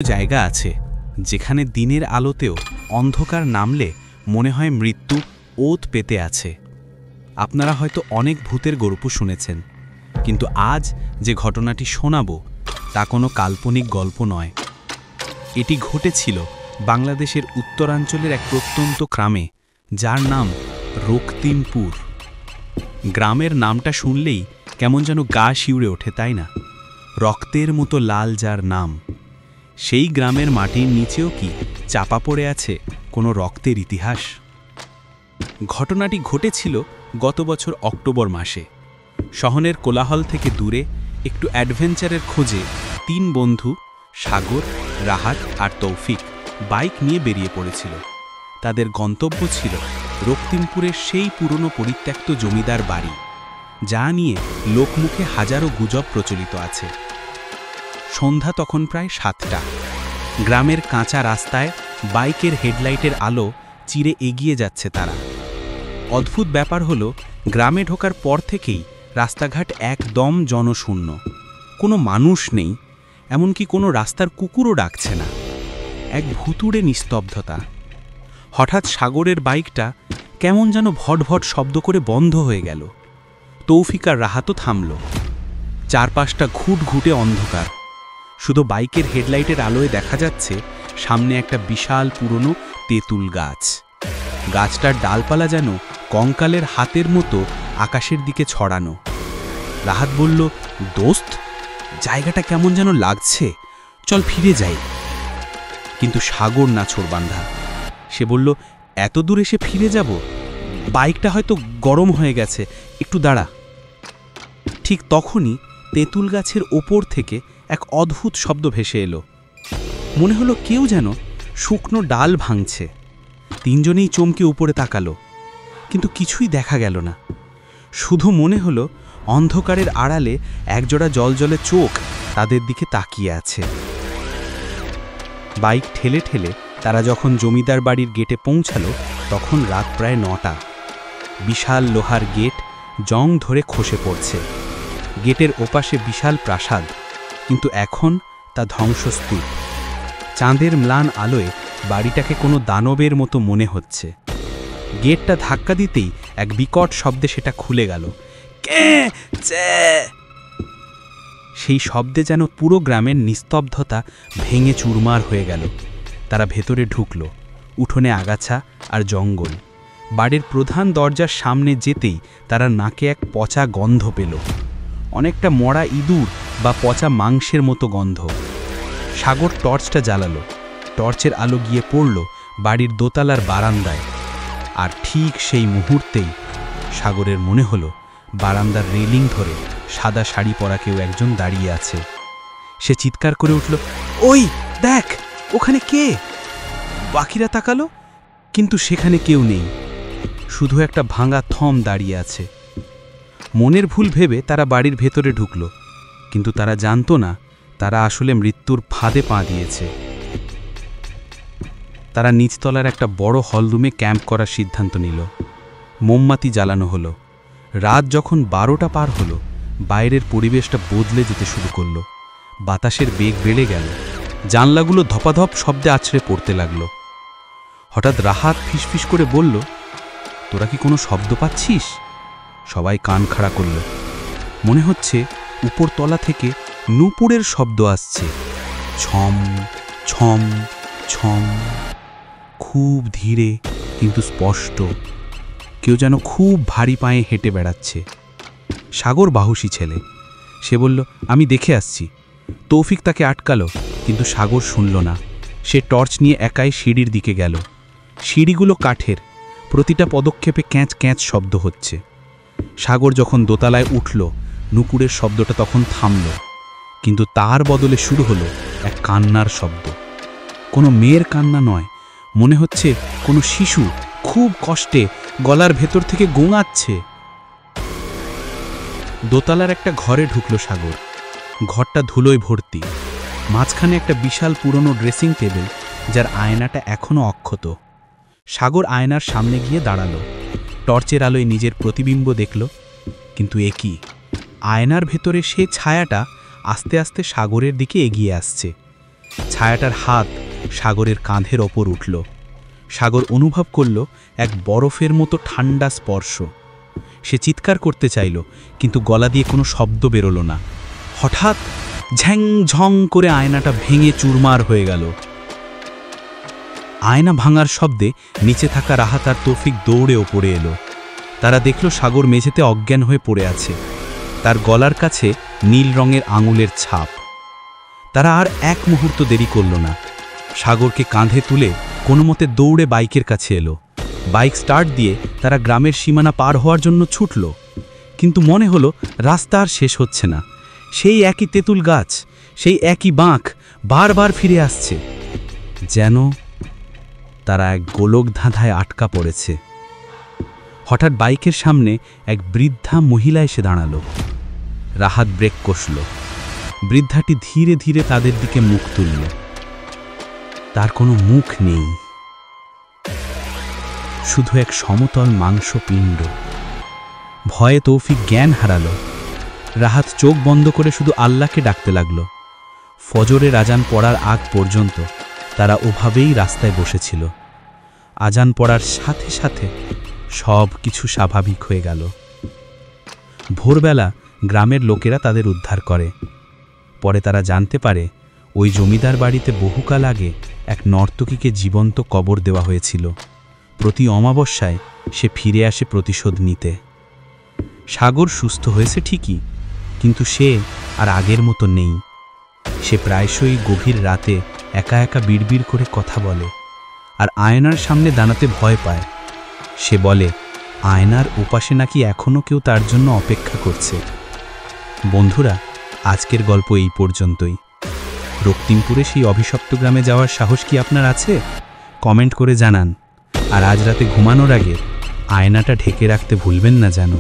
জায়গা আছে যেখানে দিনের আলোতেও অন্ধকার নামলে মনে হয় মৃত্যু ওত পেতে আছে। আপনারা হয়তো অনেক ভূতের গল্প শুনেছেন, কিন্তু আজ যে ঘটনাটি শোনাবো তা কোনো কাল্পনিক গল্প নয়। এটি ঘটেছিল বাংলাদেশের উত্তরাঞ্চলের এক প্রত্যন্ত গ্রামে, যার নাম রক্তিমপুর। গ্রামের নামটা শুনলেই কেমন যেন গা শিউরে ওঠে, তাই না? রক্তের মতো লাল যার নাম, সেই গ্রামের মাটির নিচেও কি চাপা পড়ে আছে কোনো রক্তের ইতিহাস? ঘটনাটি ঘটেছিল গত বছর অক্টোবর মাসে। শহরের কোলাহল থেকে দূরে একটু অ্যাডভেঞ্চারের খোঁজে তিন বন্ধু সাগর, রাহাত আর তৌফিক বাইক নিয়ে বেরিয়ে পড়েছিল। তাদের গন্তব্য ছিল রক্তিমপুরের সেই পুরনো পরিত্যক্ত জমিদার বাড়ি, যা নিয়ে লোকমুখে হাজারো গুজব প্রচলিত আছে। সন্ধ্যা তখন প্রায় 7টা। গ্রামের কাঁচা রাস্তায় বাইকের হেডলাইটের আলো চিরে এগিয়ে যাচ্ছে তারা। অদ্ভুত ব্যাপার হলো, গ্রামে ঢোকার পর থেকেই রাস্তাঘাট একদম জনশূন্য। কোনো মানুষ নেই, এমনকি কোনো রাস্তার কুকুরও ডাকছে না। এক ভুতুড়ে নিস্তব্ধতা। হঠাৎ সাগরের বাইকটা কেমন যেন ভটভট শব্দ করে বন্ধ হয়ে গেল। তৌফিক আর রাহাতও থামল। চারপাশটা ঘুটঘুটে অন্ধকার, শুধু বাইকের হেডলাইটের আলোয় দেখা যাচ্ছে সামনে একটা বিশাল পুরনো তেঁতুল গাছ। গাছটার ডালপালা যেন কঙ্কালের হাতের মতো আকাশের দিকে ছড়ানো। রাহাত বলল, দোস্ত, জায়গাটা কেমন যেন লাগছে, চল ফিরে যাই। কিন্তু সাগর নাছোড়বান্ধা। সে বলল, এত দূর এসে ফিরে যাব? বাইকটা হয়তো গরম হয়ে গেছে, একটু দাঁড়া। ঠিক তখনই তেঁতুল গাছের ওপর থেকে এক অদ্ভুত শব্দ ভেসে এলো। মনে হলো কেউ যেন শুকনো ডাল ভাঙছে। তিনজনেই চমকে উপরে তাকালো, কিন্তু কিছুই দেখা গেল না। শুধু মনে হলো অন্ধকারের আড়ালে একজোড়া জলজলে চোখ তাদের দিকে তাকিয়ে আছে। বাইক ঠেলে ঠেলে তারা যখন জমিদার বাড়ির গেটে পৌঁছালো, তখন রাত প্রায় 9টা। বিশাল লোহার গেট জং ধরে খসে পড়ছে। গেটের ওপাশে বিশাল প্রাসাদ, কিন্তু এখন তা ধ্বংসস্তূপ। চাঁদের ম্লান আলোয় বাড়িটাকে কোনো দানবের মতো মনে হচ্ছে। গেটটা ধাক্কা দিতেই এক বিকট শব্দে সেটা খুলে গেল। কে চে! সেই শব্দে যেন পুরো গ্রামের নিস্তব্ধতা ভেঙে চুরমার হয়ে গেল। তারা ভেতরে ঢুকল। উঠোনে আগাছা আর জঙ্গল। বাড়ির প্রধান দরজার সামনে যেতেই তারা নাকে এক পচা গন্ধ পেল, অনেকটা মরা ইঁদুর বা পচা মাংসের মতো গন্ধ। সাগর টর্চটা জ্বালালো। টর্চের আলো গিয়ে পড়ল বাড়ির দোতলার বারান্দায়। আর ঠিক সেই মুহূর্তেই সাগরের মনে হলো বারান্দার রেলিং ধরে সাদা শাড়ি পরা কেউ একজন দাঁড়িয়ে আছে। সে চিৎকার করে উঠল, ওই দেখ, ওখানে কে! বাকিরা তাকালো, কিন্তু সেখানে কেউ নেই। শুধু একটা ভাঙা থম দাঁড়িয়ে আছে। মনের ভুল ভেবে তারা বাড়ির ভেতরে ঢুকল, কিন্তু তারা জানতো না তারা আসলে মৃত্যুর ফাঁদে পা দিয়েছে। তারা নিচতলার একটা বড় হলরুমে ক্যাম্প করার সিদ্ধান্ত নিল। মোমবাতি জ্বালানো হলো। রাত যখন 12টা পার হলো, বাইরের পরিবেশটা বদলে যেতে শুরু করলো। বাতাসের বেগ বেড়ে গেল। জানলাগুলো ধপাধপ শব্দে আছড়ে পড়তে লাগলো। হঠাৎ রাহাত ফিসফিস করে বলল, তোরা কি কোনো শব্দ পাচ্ছিস? সবাই কান খাড়া করল। মনে হচ্ছে উপরতলা থেকে নূপুরের শব্দ আসছে, ছম ছম ছম, খুব ধীরে কিন্তু স্পষ্ট। কেউ যেন খুব ভারী পায়ে হেঁটে বেড়াচ্ছে। সাগর বাহুসী ছেলে, সে বলল, আমি দেখে আসছি। তৌফিক তাকে আটকালো, কিন্তু সাগর শুনল না। সে টর্চ নিয়ে একাই সিঁড়ির দিকে গেল। সিঁড়িগুলো কাঠের, প্রতিটা পদক্ষেপে ক্যাঁচ ক্যাঁচ শব্দ হচ্ছে। সাগর যখন দোতলায় উঠল, নূপুরের শব্দটা তখন থামল, কিন্তু তার বদলে শুরু হলো এক কান্নার শব্দ। কোনো মেয়ের কান্না নয়, মনে হচ্ছে কোনো শিশু খুব কষ্টে গলার ভেতর থেকে গোঙাচ্ছে। দোতলার একটা ঘরে ঢুকল সাগর। ঘরটা ধুলোয় ভর্তি। মাঝখানে একটা বিশাল পুরনো ড্রেসিং টেবিল, যার আয়নাটা এখনও অক্ষত। সাগর আয়নার সামনে গিয়ে দাঁড়ালো। টর্চের আলোয় নিজের প্রতিবিম্ব দেখল, কিন্তু এ কি! আয়নার ভেতরে সে ছায়াটা আস্তে আস্তে সাগরের দিকে এগিয়ে আসছে। ছায়াটার হাত সাগরের কাঁধের ওপর উঠল। সাগর অনুভব করল এক বরফের মতো ঠান্ডা স্পর্শ। সে চিৎকার করতে চাইল, কিন্তু গলা দিয়ে কোনো শব্দ বেরোল না। হঠাৎ ঝ্যাং ঝং করে আয়নাটা ভেঙে চুরমার হয়ে গেল। আয়না ভাঙার শব্দে নিচে থাকা রাহাত আর তৌফিক দৌড়ে ওপরে এলো। তারা দেখল সাগর মেঝেতে অজ্ঞান হয়ে পড়ে আছে, তার গলার কাছে নীল রঙের আঙুলের ছাপ। তারা আর এক মুহূর্ত দেরি করল না, সাগরকে কাঁধে তুলে কোনো মতে দৌড়ে বাইকের কাছে এলো। বাইক স্টার্ট দিয়ে তারা গ্রামের সীমানা পার হওয়ার জন্য ছুটল, কিন্তু মনে হলো রাস্তা আর শেষ হচ্ছে না। সেই একই তেঁতুল গাছ, সেই একই বাঁক বারবার ফিরে আসছে, যেন তারা এক গোলক ধাঁধায় আটকা পড়েছে। হঠাৎ বাইকের সামনে এক বৃদ্ধা মহিলা এসে দাঁড়ালো। রাহাত ব্রেক কষল। বৃদ্ধাটি ধীরে ধীরে তাদের দিকে মুখ তুলল। তার কোনো মুখ নেই, শুধু এক সমতল মাংসপিণ্ড। ভয়ে তৌফিক জ্ঞান হারালো। রাহাত চোখ বন্ধ করে শুধু আল্লাহকে ডাকতে লাগল। ফজরের আজান পড়ার আগ পর্যন্ত তারা ওভাবেই রাস্তায় বসেছিল। আজান পড়ার সাথে সাথে সব কিছু স্বাভাবিক হয়ে গেল। ভোরবেলা গ্রামের লোকেরা তাদের উদ্ধার করে। পরে তারা জানতে পারে ওই জমিদার বাড়িতে বহুকাল আগে এক নর্তকীকে জীবন্ত কবর দেওয়া হয়েছিল। প্রতি অমাবস্যায় সে ফিরে আসে প্রতিশোধ নিতে। সাগর সুস্থ হয়েছে ঠিকই, কিন্তু সে আর আগের মতো নেই। সে প্রায়শই গভীর রাতে একা একা বিড়বিড় করে কথা বলে, আর আয়নার সামনে দাঁড়াতে ভয় পায়। সে বলে আয়নার ওপাশে নাকি এখনও কেউ তার জন্য অপেক্ষা করছে। বন্ধুরা, আজকের গল্প এই পর্যন্তই। রক্তিমপুরে সেই অভিশপ্ত গ্রামে যাওয়ার সাহস কি আপনার আছে? কমেন্ট করে জানান। আর আজ রাতে ঘুমানোর আগে আয়নাটা ঢেকে রাখতে ভুলবেন না যেন।